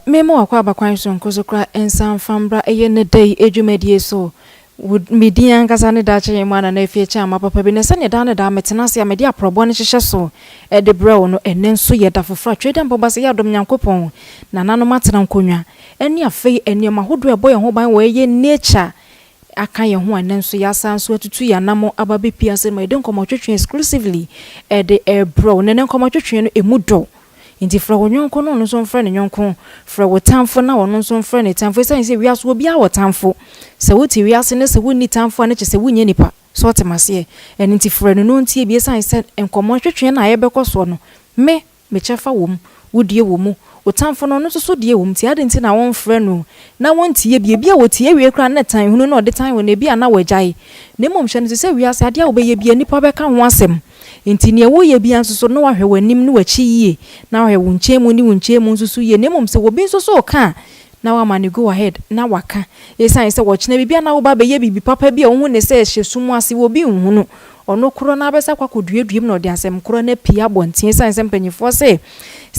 Memo akwa bakwan so nkozokra ensan fambra eye ne day edwumadie so would median kasane dache mana na efie cha ma papa bi ne sane da ne da metena se amede aprobo ne hihye so e de bro no enen so ye da fofra twede mboba se ya dom nyankopon na nano matena nkonwa eni afei eni mahodo ebo ye ho ban we ye nature aka ye ho enen so ya san so atutu ya namo ababe pia se ma de nkomotwetwe exclusively e de bro ne nkomotwetwe no emudo inti fra wonyon no so mfra ne nyonko fra wotamfo na wono so mfra ne tamfo sai se wiaso obi a wotamfo se woti wiase ne se wonni tamfo ne che se wonye nipa so temase en inti fra no ntie bi sai se enkomo twetwe na ayebekọ so no me chefa wom wodie womu wotamfo no so die wom ti ade nti na won fra no na won tie bi a wotie wie kra na tan hunu na ode tan wo na bi ana wagyae ne mom hye ne se wiase ade a obeye bi nipa beka ho asem inti ne wo ye bia nso no wahwe wanim no wachi yie na wahwe wonchemu ni wonchemu nso ye nemom se wo bi nso so ka na wa man go ahead na waka esan se wo chena bibia na wo ba be ye bibi papa bia wo ne se hye sumu ase wo bi nhunu ono kro na abesa kwakoduaduam na ode asem kro na pia bonten esan se mpanyifo se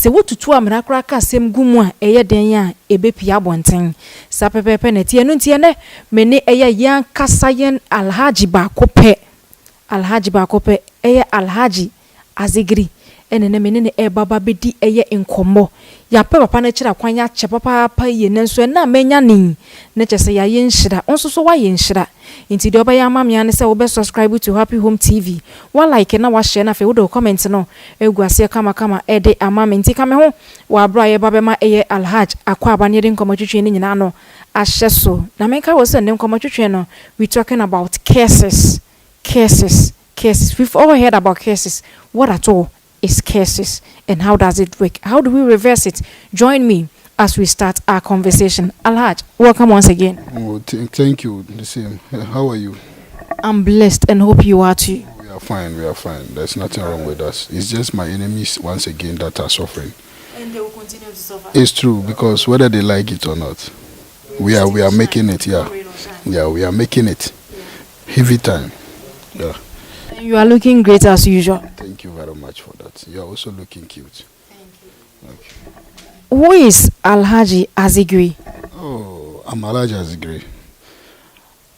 wotutu amra kra ka asem gumu a eye den ya ebe pia bonten sa pepepe na tie no tie ne me ne eye yan kasayen Alhaji ba kope Alhaji ba kope eye Alhaji Azigrey ene me ne baba bedi eye nkombo ya papa na kira kwanya che papa ye nenso na menya nin ne chese ya yenhira onso so wa yenhira inti de oba amamia ne se wo be subscribe to Happy Home TV wa like na wa share na fe wo do comment no eguase kama ede amame nti kame ho wa bra ye baba ma eye Alhaji akwa abanye de nkomotwetwe ni nyina no ahye so na menka wo se ne nkomotwetwe no we talking about cases. We've all heard about cases. What at all is cases and how does it work? How do we reverse it? Join me as we start our conversation. Alhaji, welcome once again. Oh, thank you. The same. How are you? I'm blessed and hope you are too. We are fine. There's nothing wrong with us. It's just my enemies once again that are suffering. And they will continue to suffer. It's true because whether they like it or not, we are making it. Yeah, we are making it. Heavy time. Yeah. You are looking great as usual. Thank you very much for that. You are also looking cute. Thank you. Okay. Who is Alhaji Azigrey? Oh, I'm Alhaji Azigrey.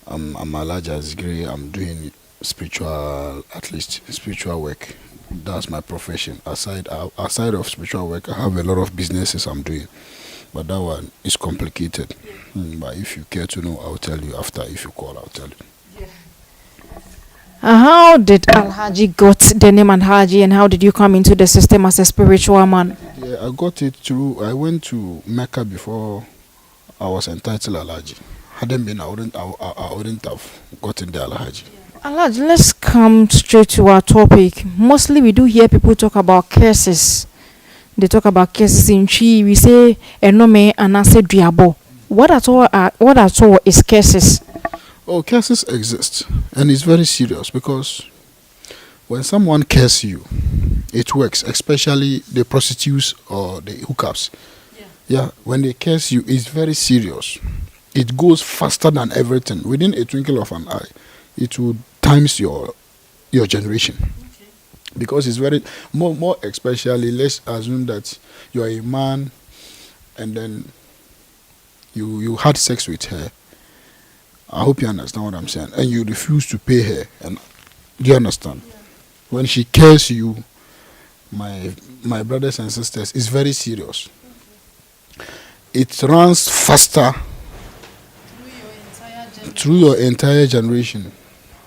I'm Alhaji Azigrey. I'm doing spiritual work. That's my profession. Aside of spiritual work, I have a lot of businesses I'm doing. But that one is complicated. But if you care to know, I'll tell you after. If you call, I'll tell you. How did Alhaji got the name Alhaji and how did you come into the system as a spiritual man? Yeah, I got it through. I went to Mecca before I was entitled Alhaji. Hadn't been, I wouldn't have gotten the Alhaji. Alhaji, let's come straight to our topic. Mostly we do hear people talk about curses. They talk about curses in Chi. We say enome and I say diabo. What at all is curses? Oh, curses exist, and it's very serious because when someone curses you, it works, especially the prostitutes or the hookups. Yeah, when they curse you, it's very serious. It goes faster than everything. Within a twinkle of an eye, it will times your generation. Okay. Because it's very, more especially, let's assume that you are a man and then you had sex with her. I hope you understand what I'm saying. And you refuse to pay her. And do you understand? Yeah. When she cares you, my brothers and sisters, it's very serious. Okay. It runs faster through your entire generation.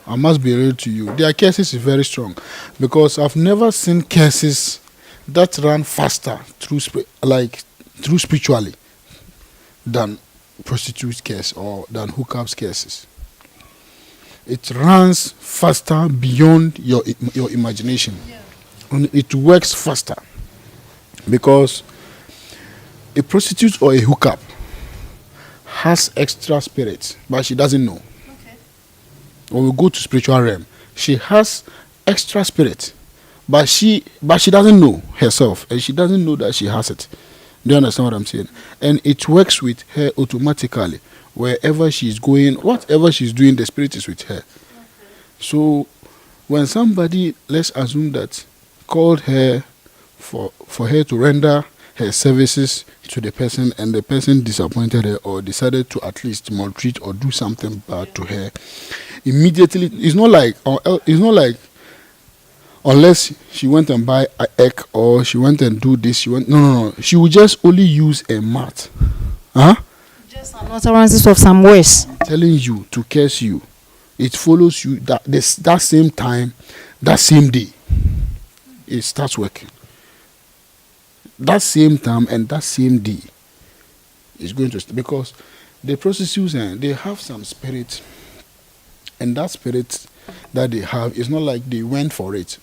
I must be real to you. Their cases is very strong because I've never seen cases that run faster through spiritually than prostitute case or than hookups cases. It runs faster beyond your imagination. Yeah. And it works faster because a prostitute or a hookup has extra spirit, but she doesn't know. Okay. When we go to spiritual realm, she has extra spirit, but she doesn't know herself, and she doesn't know that she has it. Do you understand what I'm saying? And it works with her automatically. Wherever she's going, whatever she's doing, the spirit is with her. Okay. So when somebody, let's assume that, called her for her to render her services to the person, and the person disappointed her or decided to at least maltreat or do something bad to her, immediately, it's not like unless she went and buy an egg or she went and do this, no. She will just only use a mat. Just an utterances of some words. Telling you to curse you. It follows you that same time, that same day. It starts working. That same time and that same day is going to because the prostitutes they have some spirit, and that spirit that they have is not like they went for it,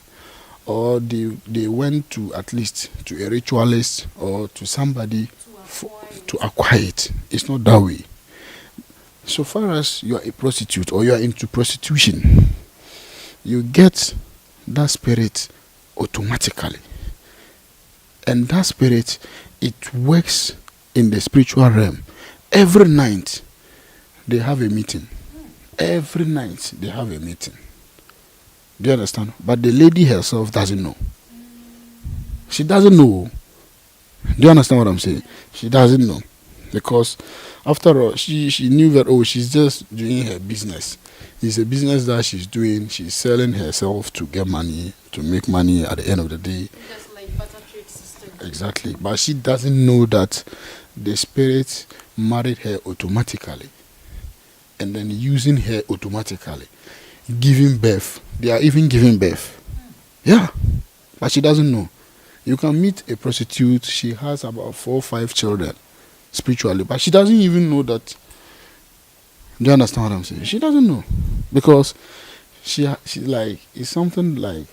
or they went to at least to a ritualist or to somebody to acquire it. It's not that way. So far as you are a prostitute or you are into prostitution, you get that spirit automatically. And that spirit, it works in the spiritual realm. Every night, they have a meeting. Every night, they have a meeting. Do you understand? But the lady herself doesn't know. She doesn't know. Do you understand what I'm saying? She doesn't know. Because after all, she knew that, she's just doing her business. It's a business that she's doing. She's selling herself to get money, to make money at the end of the day. Just like butter trade system. Exactly. But she doesn't know that the spirit married her automatically. And then using her automatically. Giving birth. They are even giving birth. Yeah. But she doesn't know. You can meet a prostitute. She has about 4 or 5 children. Spiritually, but she doesn't even know that. Do you understand what I'm saying? She doesn't know, because she like, it's something like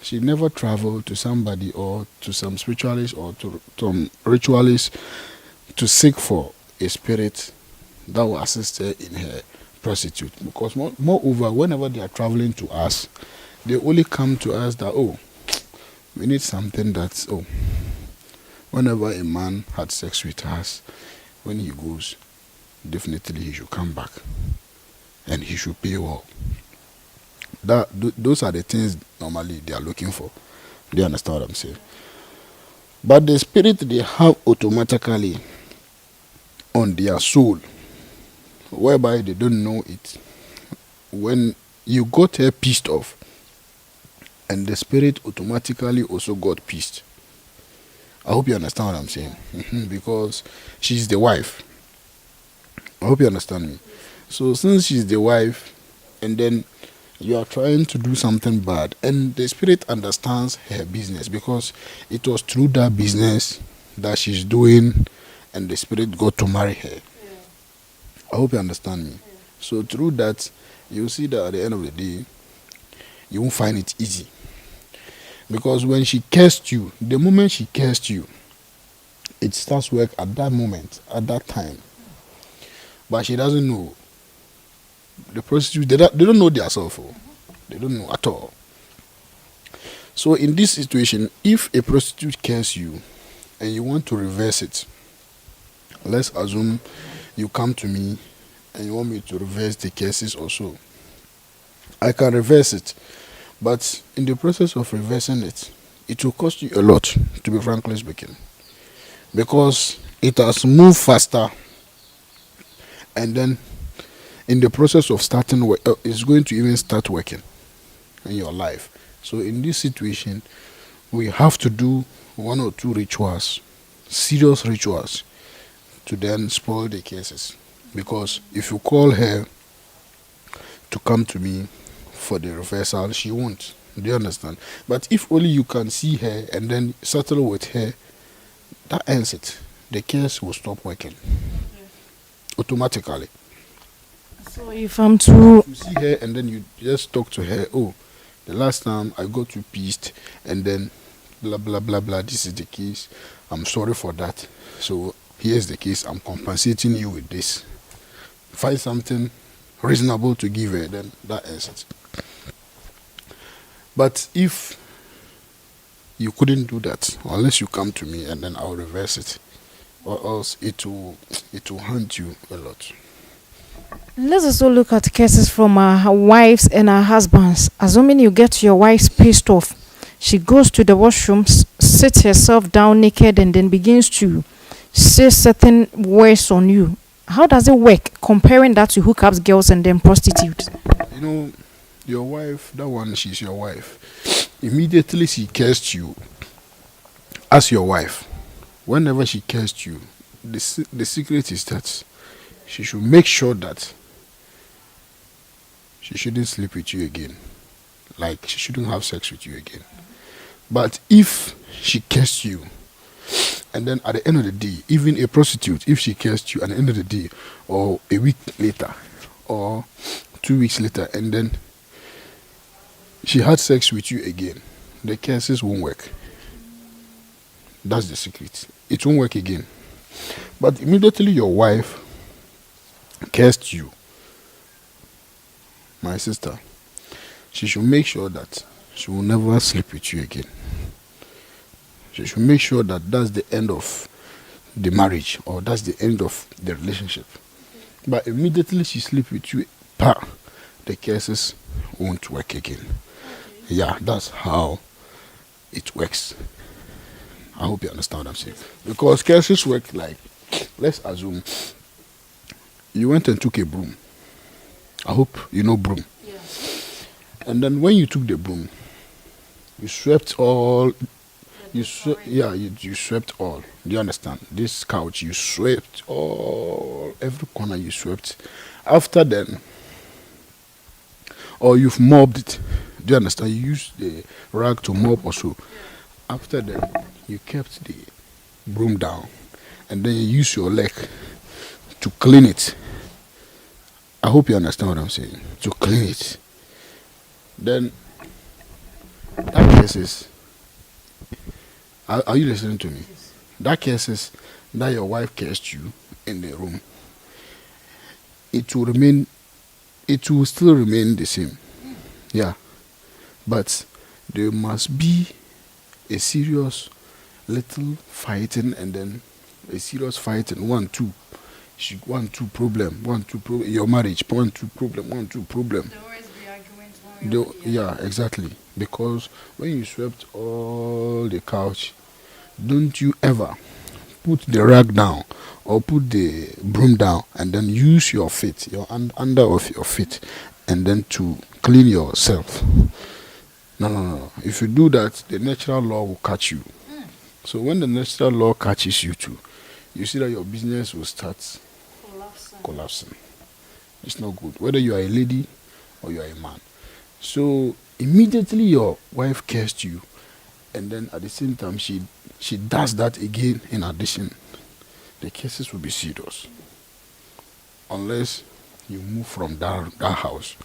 she never traveled to somebody or to some spiritualist or to some ritualist to seek for a spirit that will assist her in her prostitute. Because moreover, whenever they are traveling to us, they only come to us that we need something that's whenever a man had sex with us, when he goes, definitely he should come back. And he should pay well. Those are the things normally they are looking for. Do you understand what I'm saying? But the spirit they have automatically on their soul, whereby they don't know it. When you got her pissed off, and the spirit automatically also got pissed. I hope you understand what I'm saying. Because she's the wife. I hope you understand me. So since she's the wife, and then you are trying to do something bad, and the spirit understands her business, because it was through that business that she's doing, and the spirit got to marry her. I hope you understand me. So through that, you'll see that at the end of the day, you won't find it easy. Because when she cursed you, the moment she cursed you, it starts work at that moment, at that time. But she doesn't know. The prostitutes, they don't know themselves. They don't know at all. So in this situation, if a prostitute curses you and you want to reverse it, let's assume you come to me and you want me to reverse the curses also. I can reverse it. But in the process of reversing it, it will cost you a lot, to be frankly speaking. Because it has moved faster, and then in the process of starting work, it's going to even start working in your life. So in this situation, we have to do 1 or 2 rituals, serious rituals, to then spoil the cases. Because if you call her to come to me for the reversal, she won't. Do you understand? But if only you can see her and then settle with her, that ends it. The case will stop working automatically. So if I'm to You see her and then you just talk to her, the last time I got you pissed, and then blah blah blah blah, this is the case, I'm sorry for that, so here's the case, I'm compensating you with this. Find something reasonable to give her, then that ends it. But if you couldn't do that, unless you come to me and then I'll reverse it, or else it will haunt you a lot. Let's also look at cases from our wives and our husbands. Assuming you get your wife pissed off, she goes to the washroom, sit herself down naked and then begins to say certain words on you. How does it work comparing that to hookups girls and then prostitutes? You know, your wife, that one, she's your wife. Immediately she cursed you as your wife. Whenever she cursed you, the secret is that she should make sure that she shouldn't sleep with you again. Like, she shouldn't have sex with you again. But if she cursed you, and then at the end of the day, even a prostitute, if she cursed you at the end of the day, or a week later, or 2 weeks later, and then she had sex with you again, the curses won't work. That's the secret. It won't work again. But immediately your wife cursed you, my sister, she should make sure that she will never sleep with you again. She should make sure that that's the end of the marriage, or that's the end of the relationship. But immediately she sleeps with you, the curses won't work again. Yeah, that's how it works. I hope you understand what I'm saying. Because curses work like, let's assume you went and took a broom. I hope you know broom. Yeah. And then when you took the broom, you swept all. You swept all. Do you understand? This couch, you swept all, every corner you swept. After then, or you've mopped it. Do you understand? You used the rag to mop or so. After then, you kept the broom down, and then you use your leg to clean it. I hope you understand what I'm saying. To clean it. Then, that case is, are you listening to me? Yes. That case is that your wife cursed you in the room. It will still remain the same. Yeah. But there must be a serious little fighting, and then a serious fighting. 1, 2. 1, 2 problem. 1, 2 problem. Your marriage. 1, 2 problem. 1, 2 problem. There always be arguments. Yeah, exactly. Because when you swept all the couch, don't you ever put the rag down or put the broom down and then use your feet, your under of your feet, and then to clean yourself. No. If you do that, the natural law will catch you. So when the natural law catches you too, you see that your business will start collapsing. It's not good, whether you are a lady or you are a man. So immediately your wife cursed you, and then at the same time she does that again in addition, the cases will be serious. Unless you move from that house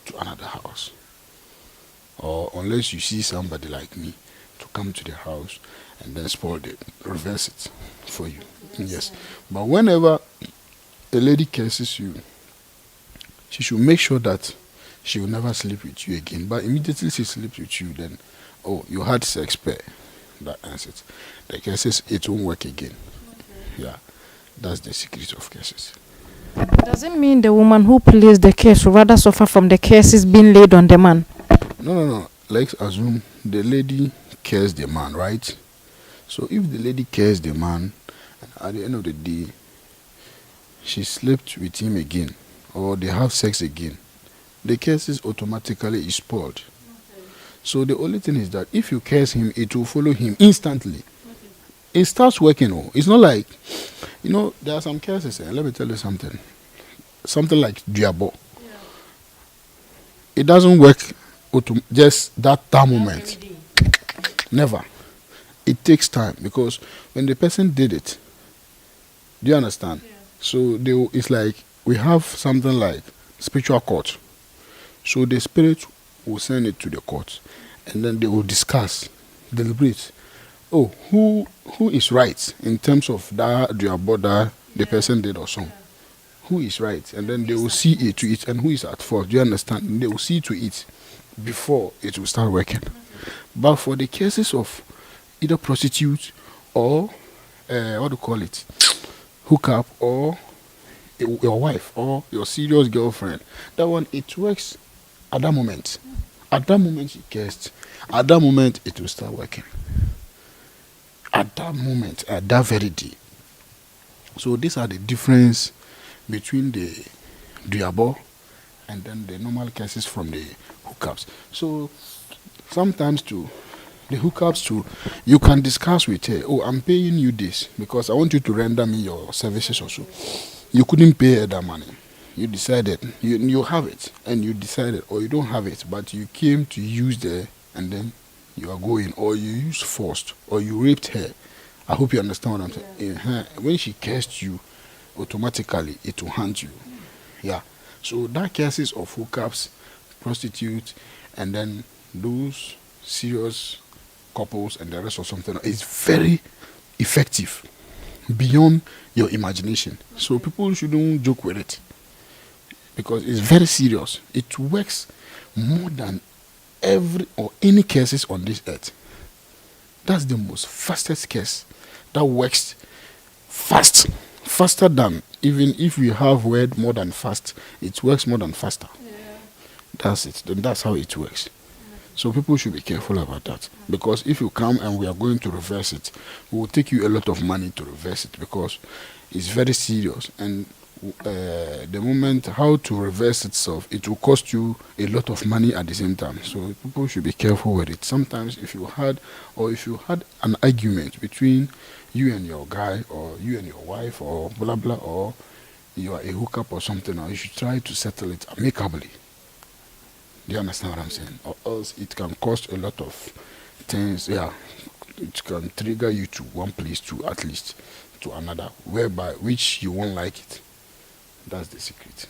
to another house. Or unless you see somebody like me to come to the house and then reverse it for you. Yes. But whenever a lady curses you, she should make sure that she will never sleep with you again. But immediately she sleeps with you, then, you had sex pair. That answers. The cases, it won't work again. Okay. Yeah. That's the secret of cases. Does it mean the woman who plays the case will rather suffer from the cases being laid on the man? No. Let's assume the lady cares the man, right? So if the lady cares the man, and at the end of the day, she slept with him again, or they have sex again, the cases automatically is spoiled. Okay. So the only thing is that if you curse him, it will follow him instantly. Okay. It starts working. It's not like, there are some cases, let me tell you something. Something like Diabo. Yeah. It doesn't work just that moment. Never. It takes time, because when the person did it, do you understand? Yeah. So it's like we have something like spiritual court. So the spirit will send it to the court, and then they will discuss, deliberate. Who is right in terms of that the person did or something? Who is right? And then they will see it to it, and who is at fault. Do you understand? And they will see to it before it will start working. But for the cases of either prostitute or hookup, or your wife or your serious girlfriend, that one, it works at that moment. At that moment she cursed. At that moment it will start working. at that moment, at that very day. So these are the difference between the Diabo and then the normal cases from the hookups. So sometimes too, the hookups too, you can discuss with her, oh, I'm paying you this because I want you to render me your services also. You couldn't pay her that money. You decided, you have it, and you decided, or you don't have it, but you came to use the, and then you are going, or you used forced, or you raped her. I hope you understand what I'm saying. When she cursed you, automatically it will haunt you. Yeah. So that cases of hookups, prostitutes, and then those serious couples and the rest of something is very effective beyond your imagination. So people shouldn't joke with it because it's very serious. It works more than every or any cases on this earth. That's the most fastest case that works faster than, even if we have word more than fast, it works more than faster. That's it. Then that's how it works. So people should be careful about that, because if you come and we are going to reverse it, it will take you a lot of money to reverse it because it's very serious. And the moment how to reverse itself, it will cost you a lot of money at the same time. So people should be careful with it. Sometimes if you had an argument between you and your guy, or you and your wife, or blah blah, or you are a hookup or something, or you should try to settle it amicably. Do you understand what I'm saying? Or else it can cost a lot of things. Yeah, it can trigger you to one place to at least to another, whereby which you won't like it. That's the secret.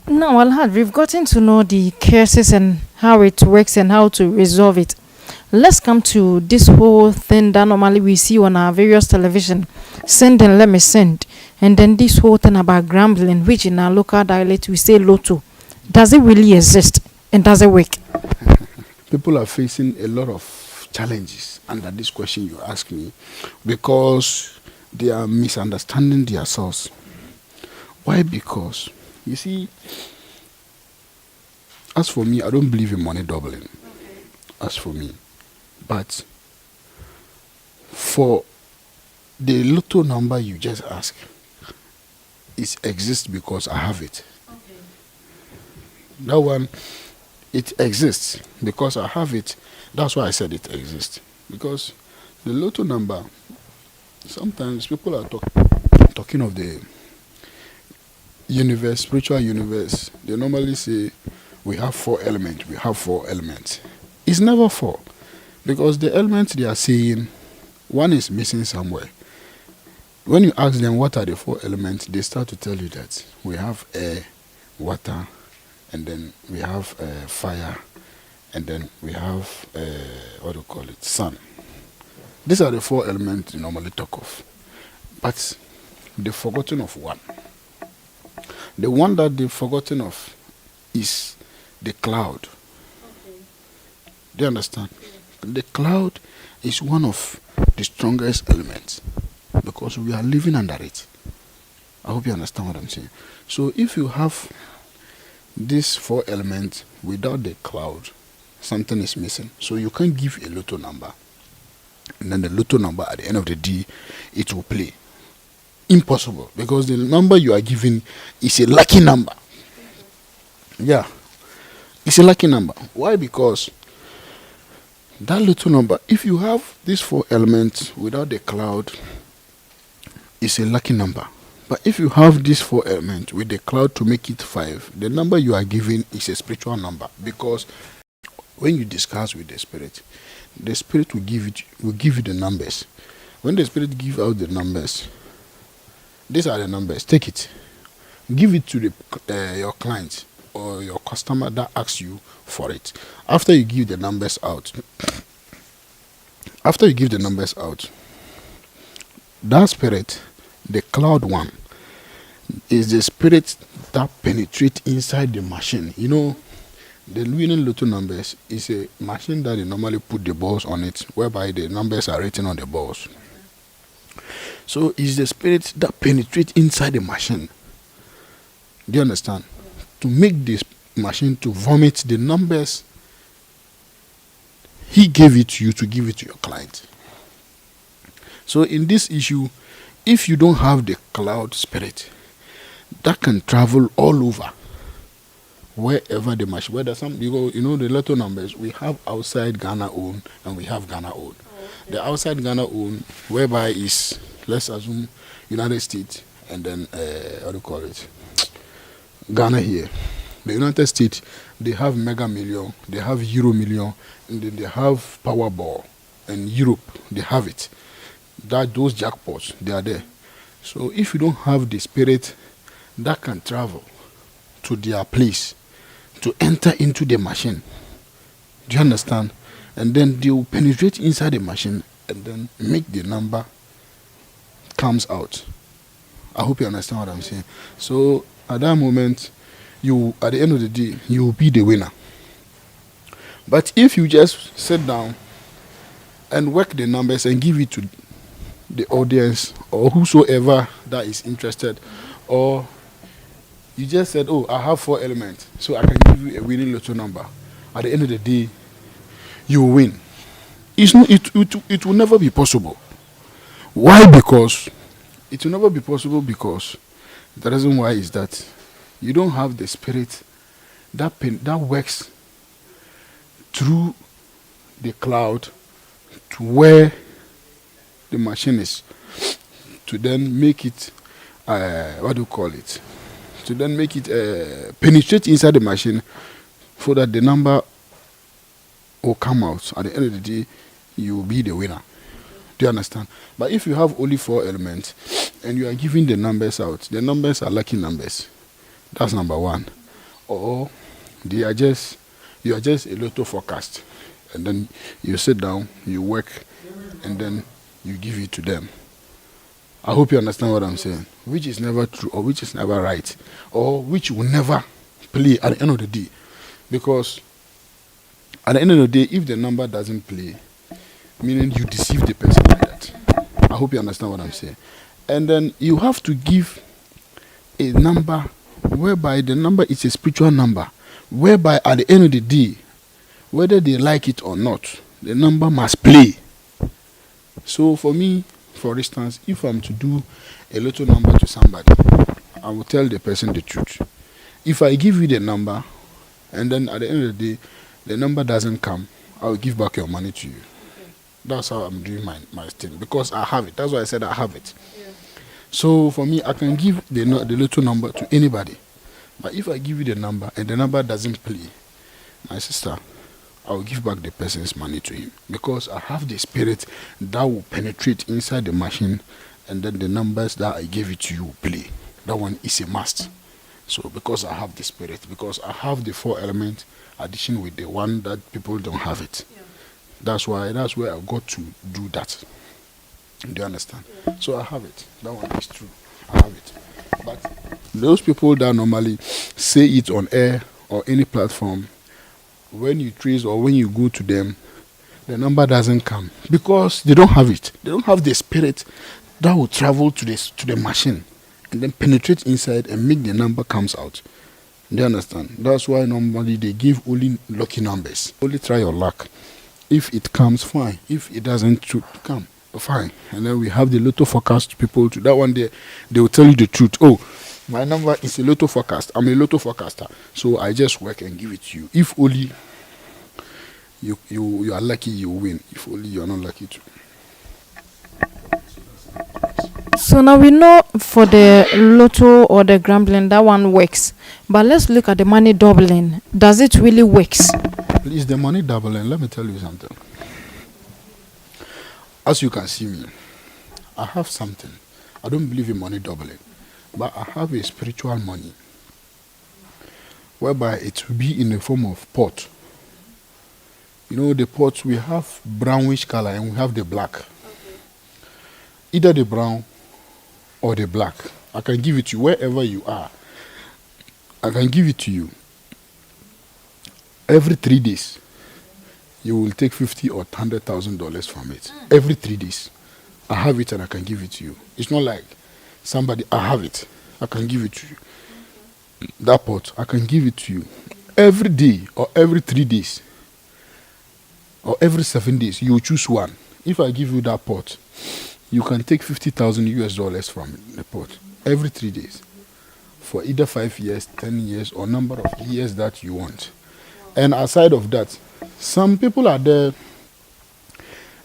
Now, Alhaji, we've gotten to know the cases and how it works and how to resolve it. Let's come to this whole thing that normally we see on our various television. Send and let me send. And then this whole thing about gambling, which in our local dialect we say lotto. Does it really exist and does it work? People are facing a lot of challenges under this question you ask me, because they are misunderstanding themselves. Why? Because, you see, as for me, I don't believe in money doubling. As for me. But for the lotto number you just asked, it exists because I have it. That one, it exists because I have it. That's why I said it exists. Because the lotto number, sometimes people are talking of the universe, spiritual universe. They normally say we have 4 elements. We have 4 elements. It's never 4, because the elements they are saying, one is missing somewhere. When you ask them what are the 4 elements, they start to tell you that we have air, water, and then we have fire, and then we have what do you call it, sun. These are the 4 elements you normally talk of, but they've forgotten of one. The one that they've forgotten of is the cloud. Do you understand? The cloud is one of the strongest elements because we are living under it. I hope you understand what I'm saying. So if you have these 4 elements without the cloud, something is missing. So you can't give a lotto number, and then the lotto number at the end of the day, it will play. Impossible, because the number you are giving is a lucky number. Yeah, it's a lucky number. Why? Because that lotto number, if you have these 4 elements without the cloud, it's a lucky number. But if you have these 4 elements with the cloud to make it 5, the number you are giving is a spiritual number. Because when you discuss with the spirit will give you the numbers. When the spirit give out the numbers, these are the numbers. Take it, give it to your client or your customer that asks you for it. After you give the numbers out, that spirit, the cloud one, is the spirit that penetrates inside the machine. You know, the winning lotto numbers is a machine that they normally put the balls on it, whereby the numbers are written on the balls. So it's the spirit that penetrates inside the machine. Do you understand? To make this machine to vomit the numbers he gave it to you to give it to your client. So in this issue, if you don't have the cloud spirit, that can travel all over, wherever the machine, whether some because the little numbers we have outside Ghana own and we have Ghana own. The outside Ghana own, whereby is, let's assume, United States and then what do you call it, Ghana here. The United States, they have Mega Million, they have Euro Million, and then they have Powerball. And Europe, they have it. Those jackpots, they are there. So if you don't have the spirit that can travel to their place, to enter into the machine, do you understand? And then they will penetrate inside the machine and then make the number comes out. I hope you understand what I'm saying. So at that moment, at the end of the day, you will be the winner. But if you just sit down and work the numbers and give it to the audience or whosoever that is interested, or you just said, oh, I have 4 elements, so I can give you a winning lotto number. At the end of the day, you will win. It will never be possible. Why? Because it will never be possible because the reason why is that you don't have the spirit that works through the cloud to where the machine is, to then make it what do you call it, to then make it penetrate inside the machine so that the number will come out. At the end of the day, you will be the winner. Do you understand? But if you have only 4 elements and you are giving the numbers out, the numbers are lucky numbers. That's number 1. Or you are just a lotto forecast, and then you sit down, you work, and then you give it to them. I hope you understand what I'm saying. Which is never true, or which is never right, or which will never play at the end of the day. Because at the end of the day, if the number doesn't play, meaning you deceive the person like that. I hope you understand what I'm saying. And then you have to give a number whereby the number is a spiritual number, whereby at the end of the day, whether they like it or not, the number must play. So for me, for instance, if I'm to do a little number to somebody, I will tell the person the truth. If I give you the number, and then at the end of the day, the number doesn't come, I will give back your money to you. Okay. That's how I'm doing my thing, because I have it. That's why I said I have it. Yeah. So for me, I can give the little number to anybody. But if I give you the number and the number doesn't play, my sister, I will give back the person's money to him, because I have the spirit that will penetrate inside the machine, and then the numbers that I gave it to you will play. That one is a must. So because I have the spirit, because I have the 4 elements, addition with the one that people don't have it. Yeah. That's where I got to do that. Do you understand? Yeah. So I have it. That one is true. I have it. But those people that normally say it on air or any platform, when you trace or when you go to them, the number doesn't come because they don't have it. They don't have the spirit that will travel to the machine and then penetrate inside and make the number comes out. Do you understand? That's why normally they give only lucky numbers. Only try your luck. If it comes, fine. If it doesn't come, fine. And then we have the lotto forecast people to that one day. They will tell you the truth. Oh, my number is a lotto forecast. I'm a lotto forecaster. So I just work and give it to you. If only you are lucky, you win. If only you are not lucky to. So now we know for the lotto or the gambling, that one works. But let's look at the money doubling. Does it really works? Please, the money doubling, let me tell you something. As you can see me, I have something. I don't believe in money doubling. But I have a spiritual money, whereby it will be in the form of pot. You know, the pots, we have brownish color and we have the black. Okay. Either the brown or the black. I can give it to you wherever you are. I can give it to you. Every 3 days, you will take $50,000 or $100,000 from it. Every 3 days. I have it and I can give it to you. It's not like somebody, I have it. I can give it to you. That pot, I can give it to you. Every day or every 3 days or every 7 days, you choose one. If I give you that pot, you can take $50,000 from the pot every 3 days for either 5 years, 10 years, or number of years that you want. And aside of that, some people are there,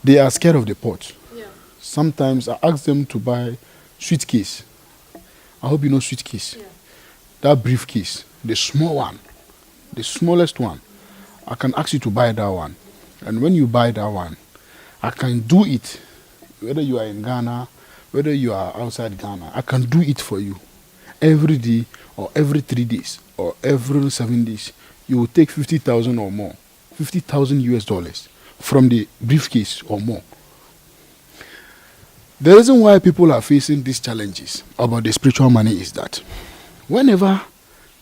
they are scared of the pot. Yeah. Sometimes I ask them to buy suitcase. I hope you know suitcase. Yeah. That briefcase, the small one, the smallest one. I can ask you to buy that one. And when you buy that one, I can do it, whether you are in Ghana, whether you are outside Ghana, I can do it for you. Every day, or every 3 days, or every 7 days, you will take 50,000 or more, $50,000 from the briefcase or more. The reason why people are facing these challenges about the spiritual money is that whenever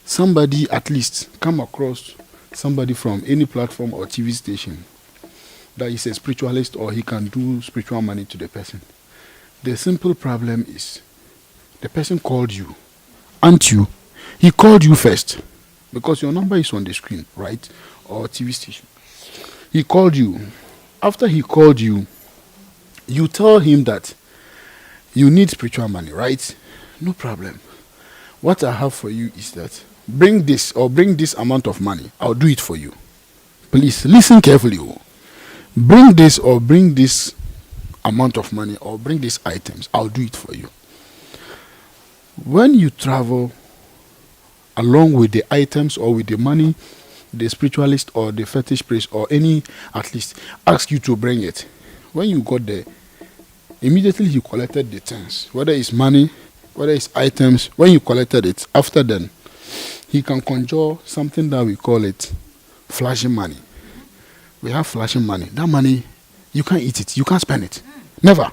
somebody at least come across somebody from any platform or TV station that is a spiritualist or he can do spiritual money to the person, the simple problem is the person called you, aren't you? He called you first because your number is on the screen, right? Or TV station. He called you. After he called you, you tell him that you need spiritual money, right? No problem. What I have for you is that bring this amount of money. I'll do it for you. Please listen carefully. Bring this amount of money or bring these items. I'll do it for you. When you travel along with the items or with the money, the spiritualist or the fetish priest or any at least ask you to bring it. When you got there, immediately he collected the things, whether it's money, whether it's items. When you collected it, after then, he can conjure something that we call it flashing money. We have flashing money. That money, you can't eat it, you can't spend it. Never.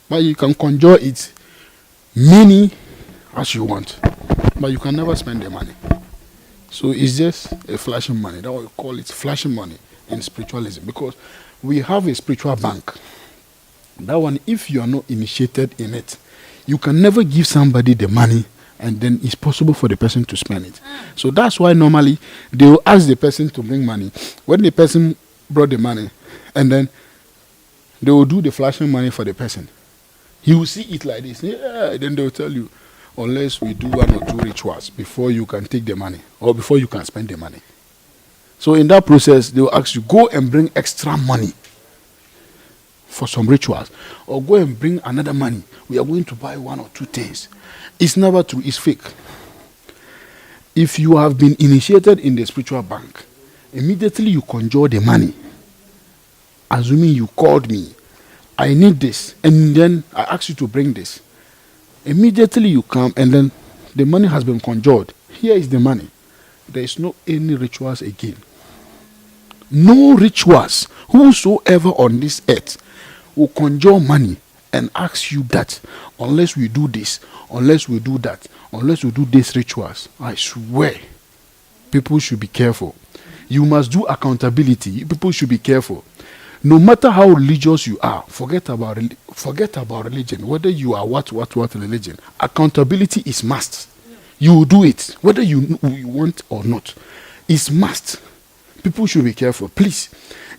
But you can conjure it many as you want. But you can never spend the money. So it's just a flashing money. That we call it flashing money in spiritualism. Because we have a spiritual bank. That one, if you are not initiated in it, you can never give somebody the money and then it's possible for the person to spend it. So that's why normally they will ask the person to bring money. When the person brought the money, and then they will do the flashing money for the person. He will see it like this. Yeah, then they will tell you, unless we do 1 or 2 rituals before you can take the money or before you can spend the money. So in that process, they will ask you, go and bring extra money for some rituals, or go and bring another money. We are going to buy 1 or 2 things. It's never true, it's fake. If you have been initiated in the spiritual bank, immediately you conjure the money. Assuming you called me, I need this, and then I ask you to bring this. Immediately you come, and then the money has been conjured. Here is the money. There is no any rituals again. No rituals. Whosoever on this earth will conjure money and ask you that, unless we do this, unless we do that, unless we do these rituals, I swear, people should be careful. You must do accountability. People should be careful. No matter how religious you are, forget about religion. Whether you are what religion, accountability is must. You will do it, whether you want or not. It's must. People should be careful, please.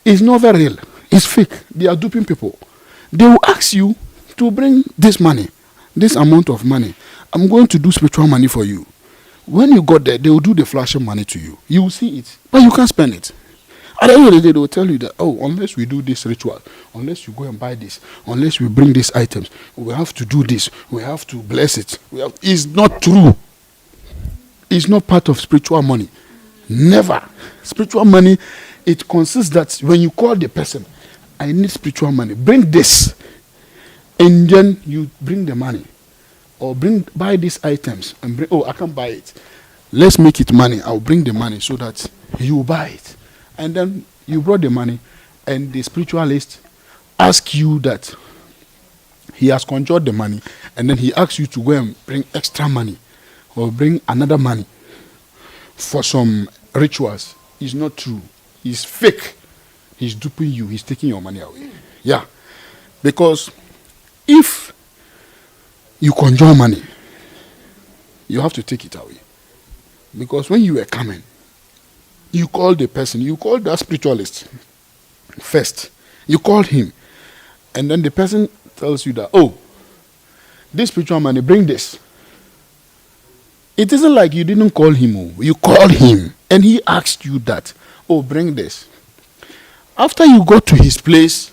It's not very real. It's fake. They are duping people. They will ask you to bring this money, this amount of money. I'm going to do spiritual money for you. When you got there, they will do the flashing money to you. You will see it, but you can't spend it. At the end of the day, they will tell you that, unless we do this ritual, unless you go and buy this, unless we bring these items, we have to do this, we have to bless it. It's not true. It's not part of spiritual money. Never. Spiritual money, it consists that when you call the person, I need spiritual money, bring this, and then you bring the money, or buy these items, and bring, I can't buy it. Let's make it money. I'll bring the money so that you buy it. And then you brought the money, and the spiritualist asks you that he has conjured the money, and then he asks you to go and bring extra money or bring another money for some rituals. It's not true. It's fake. He's duping you. He's taking your money away. Yeah. Because if you conjure money, you have to take it away. Because when you were coming, you called the person, you called that spiritualist first. You called him. And then the person that tells you that, oh, this spiritual money, bring this. It isn't like you didn't call him. Oh. You called him and he asked you that, oh, bring this. After you go to his place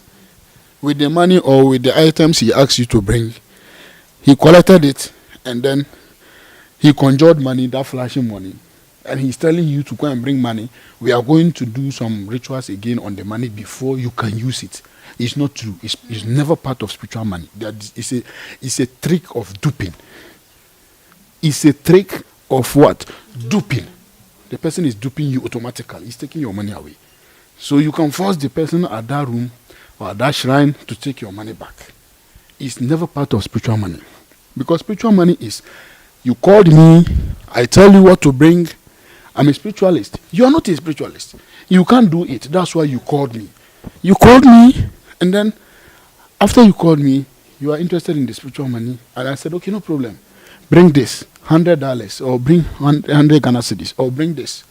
with the money or with the items he asked you to bring, he collected it and then he conjured money, that flashing money, and he's telling you to go and bring money. We are going to do some rituals again on the money before you can use it. It's not true. It's never part of spiritual money. It's a trick of duping. It's a trick of what? Duping. The person is duping you automatically. He's taking your money away. So you can force the person at that room or at that shrine to take your money back. It's never part of spiritual money. Because spiritual money is, you called me, I tell you what to bring. I'm a spiritualist. You are not a spiritualist. You can't do it. That's why you called me. You called me, and then after you called me, you are interested in the spiritual money. And I said, okay, no problem. Bring this, $100, or bring 100 Ghana cedis, or bring this.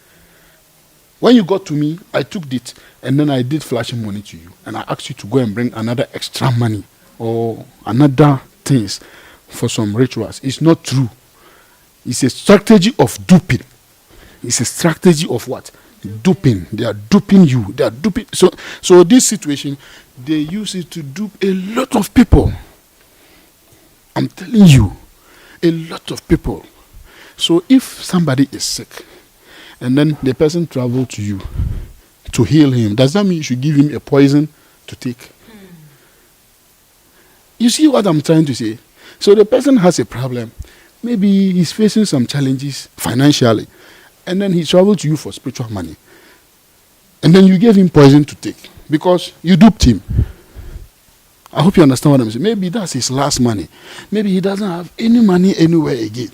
When you got to me, I took it, and then I did flashing money to you. And I asked you to go and bring another extra money, or another things for some rituals. It's not true. It's a strategy of duping. It's a strategy of what? Duping. They are duping you. They are duping. So this situation, they use it to dupe a lot of people. I'm telling you, a lot of people. So if somebody is sick, and then the person travel to you to heal him, does that mean you should give him a poison to take? You see what I'm trying to say? So the person has a problem. Maybe he's facing some challenges financially. And then he traveled to you for spiritual money. And then you gave him poison to take because you duped him. I hope you understand what I'm saying. Maybe that's his last money. Maybe he doesn't have any money anywhere again.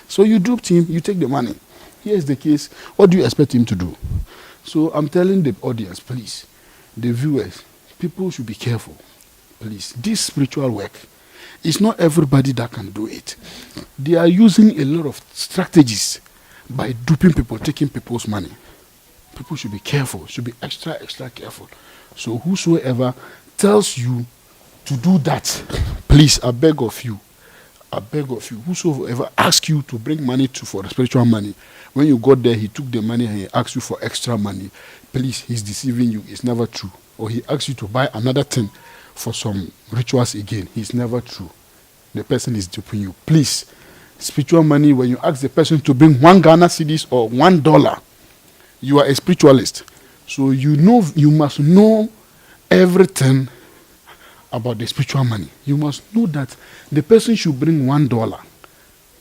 So you duped him, you take the money. Here's the case. What do you expect him to do? So I'm telling the audience, please, the viewers, people should be careful. Please, this spiritual work, it's not everybody that can do it. They are using a lot of strategies by duping people, taking people's money. People should be careful, should be extra careful. So whosoever tells you to do that, please, I beg of you, whosoever asks you to bring money for the spiritual money, when you got there, he took the money and he asked you for extra money. Please, he's deceiving you. It's never true. Or he asks you to buy another thing for some rituals again. It's never true. The person is duping you. Please, spiritual money, when you ask the person to bring 1 Ghana cedis or $1, you are a spiritualist. So you must know everything about the spiritual money. You must know that the person should bring $1.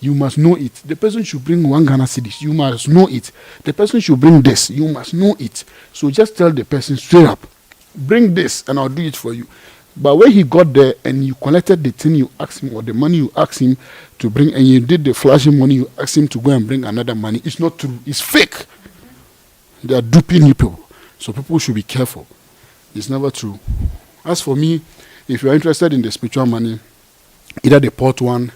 You must know it. The person should bring 1 Ghana cedis. You must know it. The person should bring this. You must know it. So just tell the person straight up, bring this and I'll do it for you. But when he got there and you collected the thing you asked him or the money you asked him to bring and you did the flashing money you asked him to go and bring another money, it's not true. It's fake. They are duping you people. So people should be careful. It's never true. As for me, if you are interested in the spiritual money, either the pot one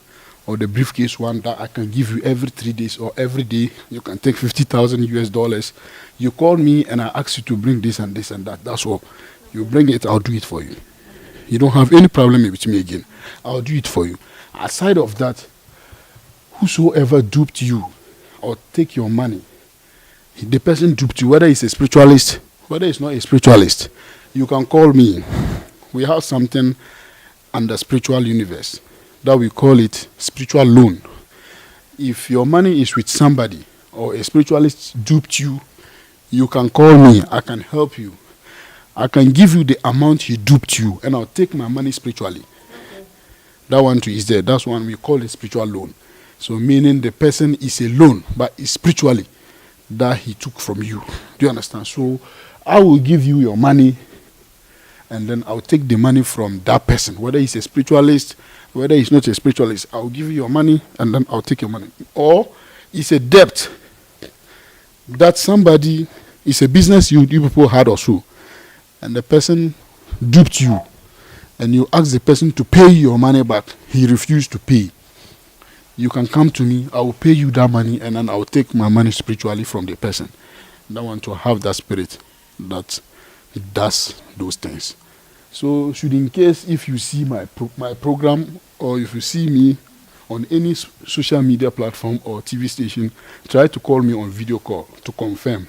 or the briefcase one that I can give you every 3 days or every day, you can take $50,000. You call me and I ask you to bring this and this and that. That's all. You bring it, I'll do it for you. You don't have any problem with me again. I'll do it for you. Aside of that, whosoever duped you or take your money, the person duped you, whether he's a spiritualist, whether he's not a spiritualist, you can call me. We have something under spiritual universe that we call it spiritual loan. If your money is with somebody or a spiritualist duped you, you can call me. I can help you. I can give you the amount he duped you, and I'll take my money spiritually. Okay. That one too is there. That's one we call a spiritual loan. So meaning the person is a loan, but it's spiritually that he took from you. Do you understand? So I will give you your money, and then I'll take the money from that person, whether he's a spiritualist, whether he's not a spiritualist. I'll give you your money, and then I'll take your money. Or it's a debt that somebody, it's a business you people had or so, and the person duped you, and you ask the person to pay your money back, he refused to pay. You can come to me, I will pay you that money, and then I will take my money spiritually from the person. That one to have that spirit that does those things. So, should in case if you see my program or if you see me on any social media platform or TV station, try to call me on video call to confirm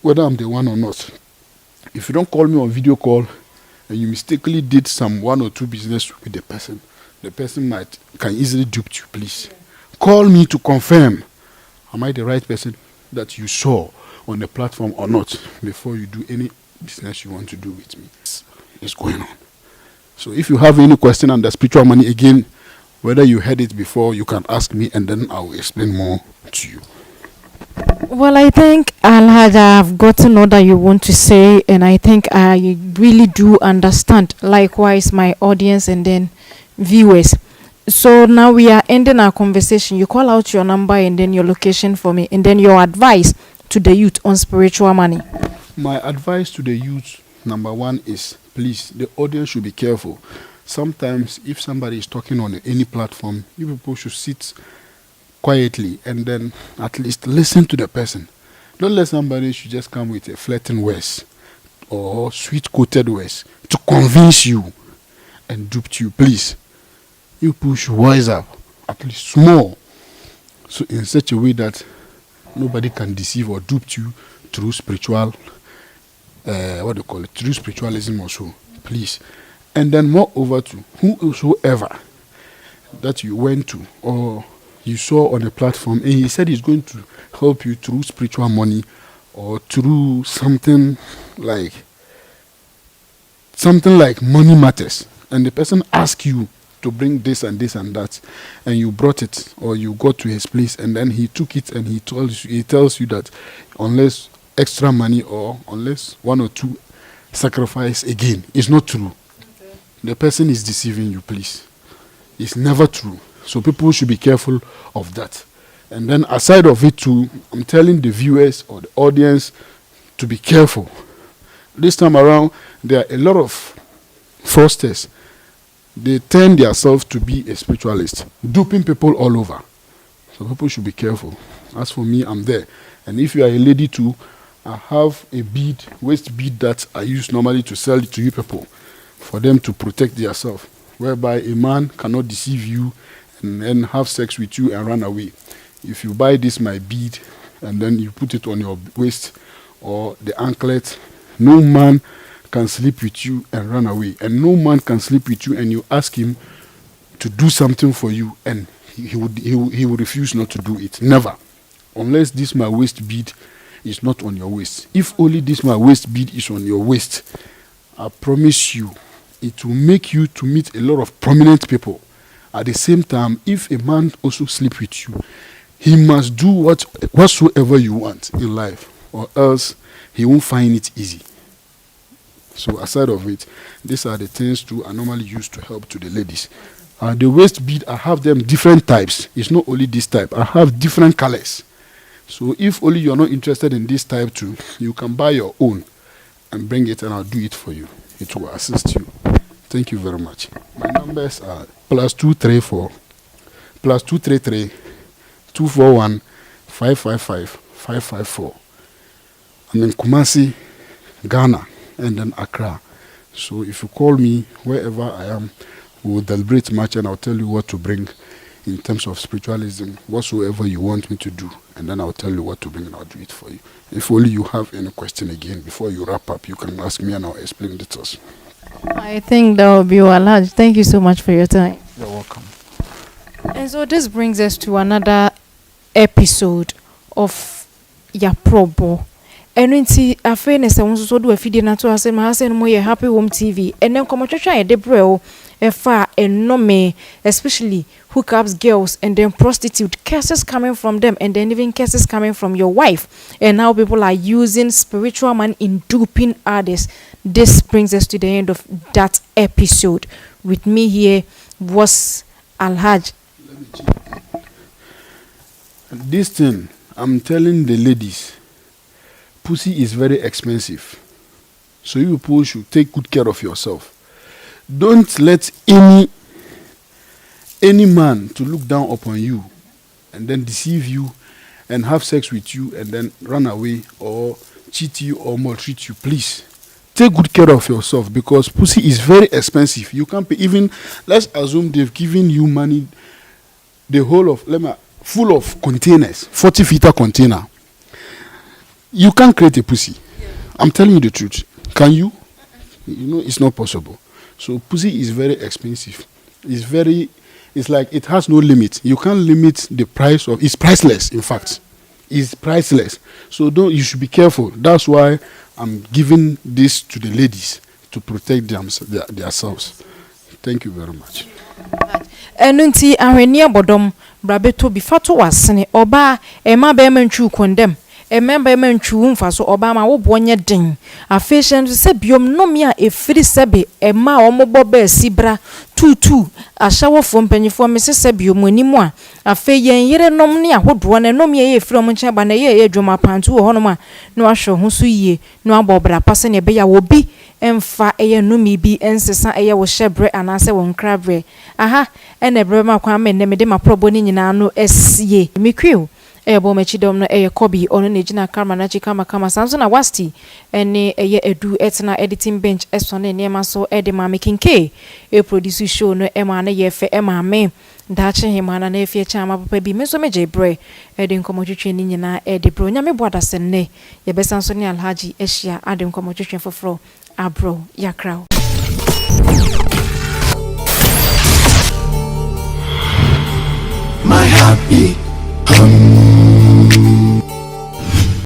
whether I'm the one or not. If you don't call me on video call and you mistakenly did some 1 or 2 business with the person can easily dupe you. Please call me to confirm, am I the right person that you saw on the platform or not, before you do any business you want to do with me. It's going on. So if you have any question on the spiritual money, again, whether you heard it before, you can ask me and then I will explain more to you. Well, I think, Alhaji, I've gotten all that you want to say, and I think I really do understand. Likewise, my audience and then viewers. So now we are ending our conversation. You call out your number and then your location for me, and then your advice to the youth on spiritual money. My advice to the youth, number 1 is, please, the audience should be careful. Sometimes if somebody is talking on any platform, you people should sit quietly and then at least listen to the person. Don't let somebody should just come with a flirting words or sweet-coated words to convince you and dupe you. Please, you push wise up, at least small, so in such a way that nobody can deceive or dupe you through spiritual, through spiritualism also. Please. And then moreover to whosoever that you went to or you saw on a platform and he said he's going to help you through spiritual money or through something like money matters, and the person asks you to bring this and this and that, and you brought it or you got to his place and then he took it and he tells you that unless extra money or unless 1 or 2 sacrifice again, it's not true. Okay. The person is deceiving you. Please, it's never true. So people should be careful of that. And then aside of it too, I'm telling the viewers or the audience to be careful. This time around, there are a lot of fraudsters. They turn themselves to be a spiritualist, duping people all over. So people should be careful. As for me, I'm there. And if you are a lady too, I have a waist bead that I use normally to sell it to you people for them to protect themselves, whereby a man cannot deceive you and then have sex with you and run away. If you buy this my bead and then you put it on your waist or the anklet, no man can sleep with you and run away, and no man can sleep with you and you ask him to do something for you and he would refuse not to do it. Never, unless this my waist bead is not on your waist. If only this my waist bead is on your waist, I promise you it will make you to meet a lot of prominent people. At the same time, if a man also sleep with you, he must do whatsoever you want in life, or else he won't find it easy. So aside of it, these are the things too I normally use to help to the ladies. The waist bead, I have them different types. It's not only this type. I have different colors. So if only you're not interested in this type too, you can buy your own and bring it and I'll do it for you. It will assist you. Thank you very much. My numbers are +234 +233 241 555 554. I'm in Kumasi, Ghana, and then Accra. So if you call me wherever I am, we'll deliberate much and I'll tell you what to bring in terms of spiritualism, whatsoever you want me to do, and then I'll tell you what to bring and I'll do it for you. If only you have any question again before you wrap up, you can ask me and I'll explain it to us. I think that will be all, Alhaji. Thank you so much for your time. You're welcome. And so this brings us to another episode of Yaprobo. And nti afa ne se wonso so do afide na to ase ma ase no mo ye Happy Home TV enen komotwetwa ye de breo efa enome, especially hookups, girls, and then prostitute, cases coming from them, and then even cases coming from your wife, and how people are using spiritual money in duping others. This brings us to the end of that episode. With me here was Alhaji. This thing, I'm telling the ladies, pussy is very expensive. So you people should take good care of yourself. Don't let any man to look down upon you and then deceive you and have sex with you and then run away or cheat you or maltreat you. Please, take good care of yourself, because pussy is very expensive. You can't pay. Even, let's assume they've given you money, the whole of full of containers, 40-liter container. You can't create a pussy. I'm telling you the truth. Can you? You know, it's not possible. So pussy is very expensive. It's like it has no limit. You can't limit the price of. It's priceless. In fact, it's priceless. So you should be careful. That's why I'm giving this to the ladies to protect themselves. Thank you very much. Enunti ahwenia bodom brabeto bifato wasene oba ema be mantwu condemn emember mantwu mfa so oba ma wo bonye den afeshen se biom nomi a efiri sebe ema omobo ba sibra tutu ashawofo mpanyifo mesese biom animu a afe yen yere nom ne ahodo na nomi ye efiri omnche ba na ye adwuma pantu wo honom a no ahwe ho so yie no abobra pase ne be ya wo bi emfa eye numi bi ensesa eye wo hyebre anase wo nkrabre aha ene brema kwa me ne mede maprobo ni nyina no esie mekwiu ebo machidom no eye kobi ono ne gina karma na chikama kama samso na wasti ene eye edu etna editing bench esone ne ma so ede ma making produce show no ema na ye fe ema me dache himana na efie chama papa bi meso meje bre ede nkomotwetwe ni nyina ede bro nya me boada senne ye besanso ne alhaji ehia ade nkomotwetwe foforo abro yakrao. My happy